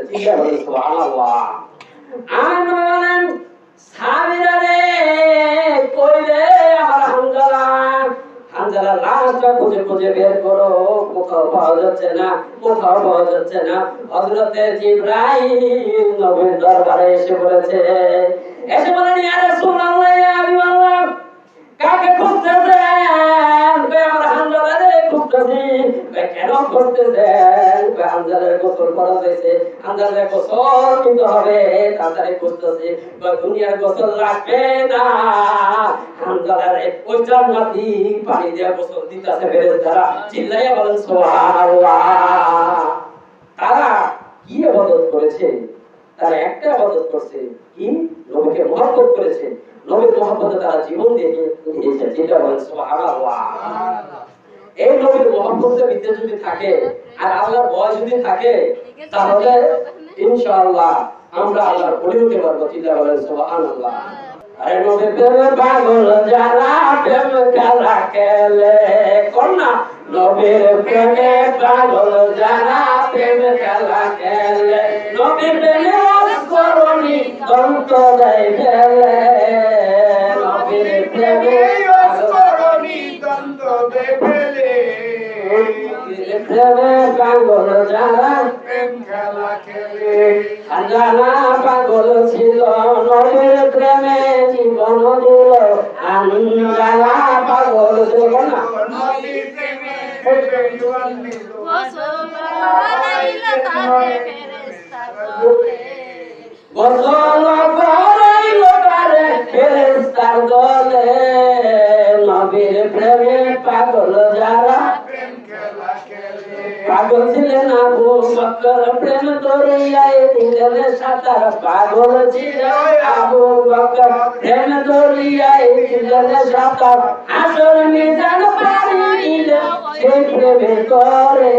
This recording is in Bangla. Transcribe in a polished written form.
চিল্লায় বলেন সুবহানাল্লাহ। আমার বলেন সাহাবীরা রে কই রে আমার হামজালা, হামজালা লাশটা খুঁজে খুঁজে বের করো, কোথাও পাওয়া যাচ্ছে না, কোথাও পাওয়া যাচ্ছে না। হযরতে জিবরাইল নবীর দরবারে এসে বলেছে, এসে বলেন ইয়া রাসূলুল্লাহ ইয়া হাবিবাল্লাহ, কাকে খুঁজতেছেন? আমার হামজালা রে খুঁজতেছি। কেন খুঁজতেছেন? হামজালার গোসল করা হয়েছে, হামজালার গোসল কিন্তু হবে, তাড়াতাড়ি খুঁজতেছি। দুনিয়ার গোসল লাগবে না, হামজালার ওই জান্নাতি পানি দিয়ে গোসল দিতেছে ফেরেশতারা। চিল্লাইয়া বলেন সুবহানাল্লাহ। তারা কি ইবাদত করেছে? তারা একটা ইবাদত করছে, কি? নবীকে মহব্বত করেছে, নবীর মহব্বতে তারা জীবন দিয়ে দিয়েছে। যেটা বলেন সুবহানাল্লাহ। এই নবীর মহব্বতের ভিতরে যদি থাকে আর আল্লাহর ভয় যদি থাকে, তাহলে ইনশাআল্লাহ আমরা আল্লাহর ওলি হতে পারবো। চিন্তা বলেন সুবহানাল্লাহ। আরে নবীর প্রেমে পাগল যারা প্রেম খেলা খেলে, কোন না? নবীর প্রেমে পাগল যারা প্রেম খেলা খেলে, নবীর প্রেমে অস্করণী দন্ত দেয় ফেলে, নবীর প্রেমে অস্করণী দন্ত দেয় ফেলে, প্রেমে পাগল যারা প্রেম খেলা খেলে। আঞ্জানা পাগল ছিল, নবীর প্রেমে জীবন দিল। আঞ্জানা পাগল ছিল না, নবীর প্রেমে জীবন দিল। গোসল করাইলো তারে ফেরেশতা দলে, গোসল করাইলো তারে ফেরেশতা দলে, নবীর প্রেমে পাগল যারা পাগল ছিলেন আবু বকর, প্রেম দরিয়ায় দিলেন সাঁতার। পাগল ছিলেন আবু বকর, প্রেম দরিয়ায় দিলেন সাঁতার। আসর মিজান পারি দিল সেই প্রেমে করে।